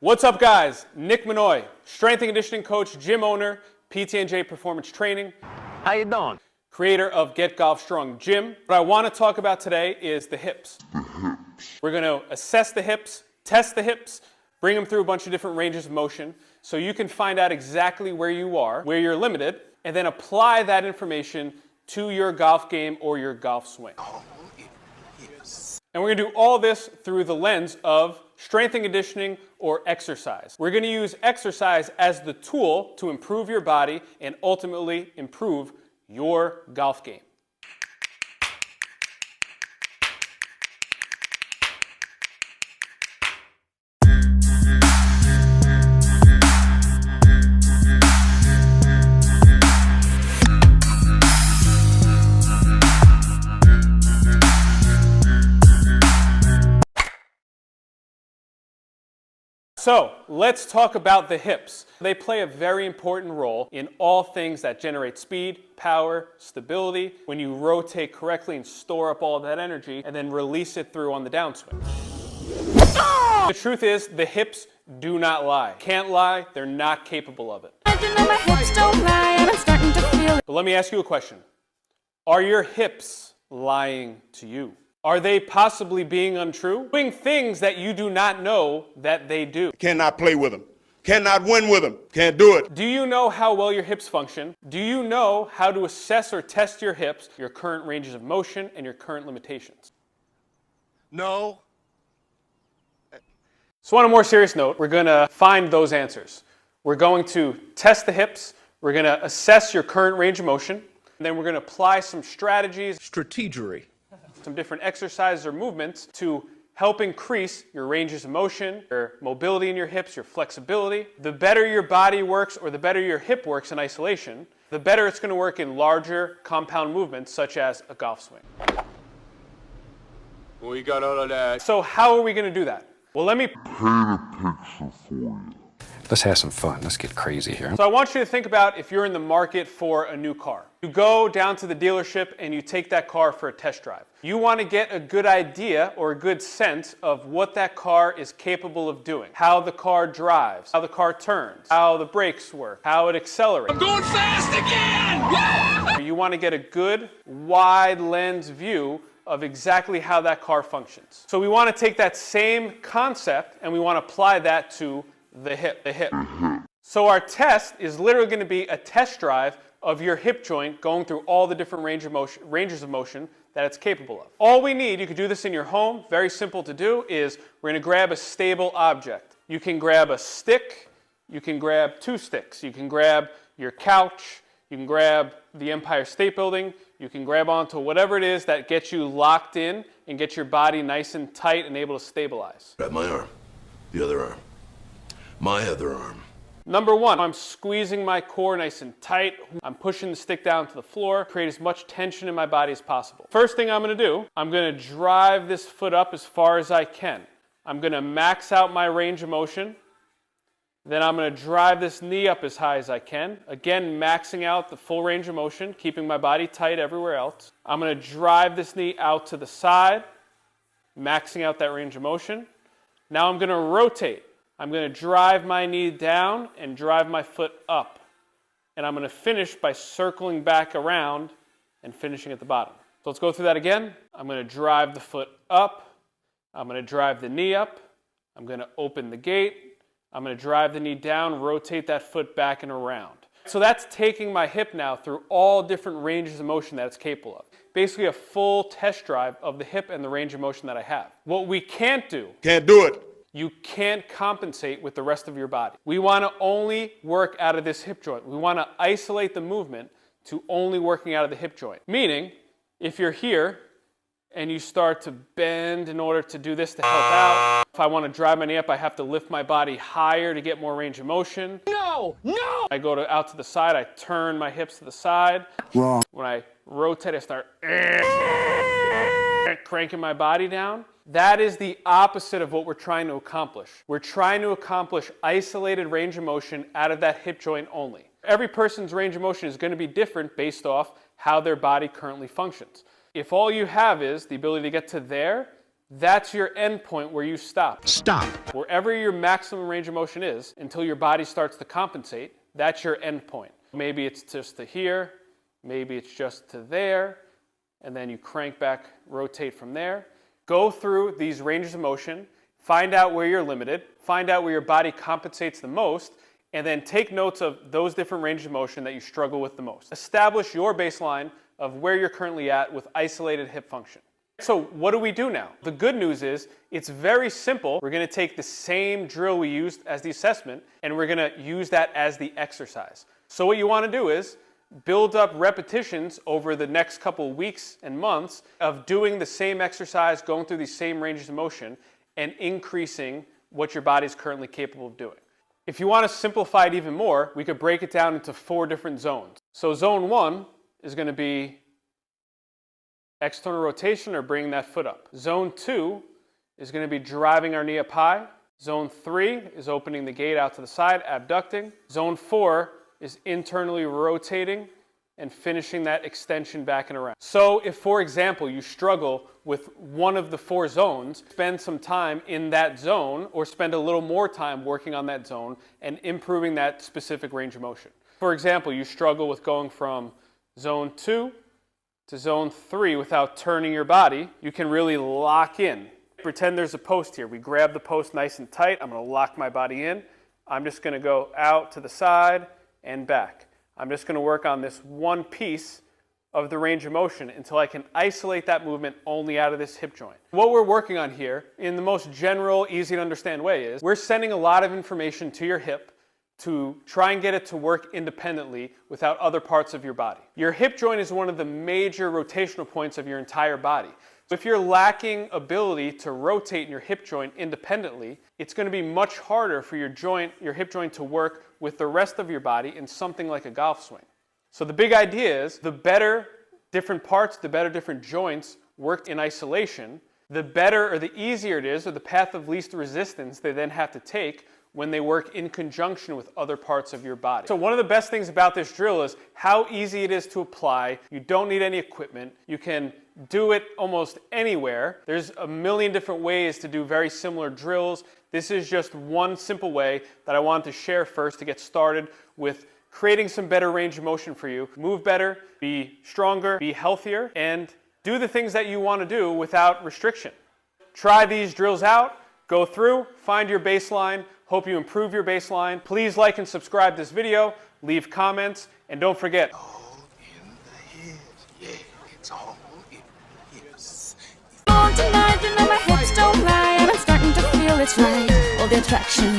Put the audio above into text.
What's up, guys? Nick Minoy, strength and conditioning coach, gym owner, PT&J Performance Training. How you doing? Creator of GetGolfStronGYM. What I want to talk about today is the hips. We're going to assess the hips, test the hips, bring them through a bunch of different ranges of motion so you can find out exactly where you are, where you're limited, and then apply that information to your golf game or your golf swing. And we're going to do all this through the lens of strength and conditioning or exercise. We're going to use exercise as the tool to improve your body and ultimately improve your golf game. So let's talk about the hips. They play a very important role in all things that generate speed, power, stability, when you rotate correctly and store up all that energy and then release it through on the downswing. The truth is, the hips do not lie. Can't lie, they're not capable of it. But let me ask you a question. Are your hips lying to you? Are they possibly being untrue? Doing things that you do not know that they do. Cannot play with them. Cannot win with them. Can't do it. Do you know how well your hips function? Do you know how to assess or test your hips, your current ranges of motion, and your current limitations? No. So on a more serious note, we're going to find those answers. We're going to test the hips. We're going to assess your current range of motion. And then we're going to apply some strategies. Strategery. Some different exercises or movements to help increase your ranges of motion, your mobility in your hips, your flexibility. The better your body works or the better your hip works in isolation, the better it's going to work in larger compound movements such as a golf swing. We got all of that. So how are we going to do that? Well, let me paint a picture for you. Let's have some fun. Let's get crazy here. So I want you to think about if you're in the market for a new car. You go down to the dealership and you take that car for a test drive. You want to get a good idea or a good sense of what that car is capable of doing. How the car drives, how the car turns, how the brakes work, how it accelerates. I'm going fast again! You want to get a good, wide lens view of exactly how that car functions. So we want to take that same concept and we want to apply that to the hip. So our test is literally going to be a test drive of your hip joint going through all the different ranges of motion that it's capable of. All we need, you can do this in your home, very simple to do, is we're going to grab a stable object. You can grab a stick, you can grab two sticks, you can grab your couch, you can grab the Empire State Building, you can grab onto whatever it is that gets you locked in and gets your body nice and tight and able to stabilize. Grab my arm, the other arm, my other arm. Number one, I'm squeezing my core nice and tight. I'm pushing the stick down to the floor, create as much tension in my body as possible. First thing I'm going to do, I'm going to drive this foot up as far as I can. I'm going to max out my range of motion. Then I'm going to drive this knee up as high as I can. Again, maxing out the full range of motion, keeping my body tight everywhere else. I'm going to drive this knee out to the side, maxing out that range of motion. Now I'm going to rotate. I'm going to drive my knee down and drive my foot up. And I'm going to finish by circling back around and finishing at the bottom. So let's go through that again. I'm going to drive the foot up. I'm going to drive the knee up. I'm going to open the gate. I'm going to drive the knee down, rotate that foot back and around. So that's taking my hip now through all different ranges of motion that it's capable of. Basically a full test drive of the hip and the range of motion that I have. What we can't do. Can't do it. You can't compensate with the rest of your body. We want to only work out of this hip joint. We want to isolate the movement to only working out of the hip joint. Meaning, if you're here and you start to bend in order to do this to help out, if I want to drive my knee up, I have to lift my body higher to get more range of motion. No! No! I go out to the side, I turn my hips to the side. Wrong. When I rotate, I start cranking my body down. That is the opposite of what we're trying to accomplish. We're trying to accomplish isolated range of motion out of that hip joint only. Every person's range of motion is going to be different based off how their body currently functions. If all you have is the ability to get to there, That's your end point where you stop. Stop. Wherever your maximum range of motion is until your body starts to compensate, that's your end point. Maybe it's just to here, maybe it's just to there, and then you crank back, rotate from there. Go through these ranges of motion, find out where you're limited, find out where your body compensates the most, and then take notes of those different ranges of motion that you struggle with the most. Establish your baseline of where you're currently at with isolated hip function. So what do we do now? The good news is it's very simple. We're going to take the same drill we used as the assessment and we're going to use that as the exercise. So what you want to do is build up repetitions over the next couple weeks and months of doing the same exercise, going through these same ranges of motion and increasing what your body is currently capable of doing. If you want to simplify it even more, we could break it down into 4 different zones. So zone 1 is going to be external rotation or bringing that foot up. Zone 2 is going to be driving our knee up high. Zone 3 is opening the gate out to the side, abducting. Zone 4 is internally rotating and finishing that extension back and around. So if, for example, you struggle with one of the 4 zones, spend some time in that zone or spend a little more time working on that zone and improving that specific range of motion. For example, you struggle with going from zone 2 to zone 3 without turning your body, you can really lock in. Pretend there's a post here. We grab the post nice and tight. I'm going to lock my body in. I'm just going to go out to the side and back. I'm just going to work on this one piece of the range of motion until I can isolate that movement only out of this hip joint. What we're working on here, in the most general, easy to understand way, is we're sending a lot of information to your hip to try and get it to work independently without other parts of your body. Your hip joint is one of the major rotational points of your entire body. So if you're lacking ability to rotate in your hip joint independently, it's going to be much harder for your hip joint to work with the rest of your body in something like a golf swing. So the big idea is the better different parts, the better different joints work in isolation, the better or the easier it is, or the path of least resistance they then have to take when they work in conjunction with other parts of your body. So one of the best things about this drill is how easy it is to apply. You don't need any equipment. You can do it almost anywhere. There's a million different ways to do very similar drills. This is just one simple way that I wanted to share first to get started with creating some better range of motion for you. Move better, be stronger, be healthier, and do the things that you want to do without restriction. Try these drills out, go through, find your baseline. Hope you improve your baseline. Please like and subscribe this video, leave comments, and don't forget. All in the head, yeah, it's all in the hips. On tonight, you know my hips don't lie, and I'm starting to feel it's right. All the attraction.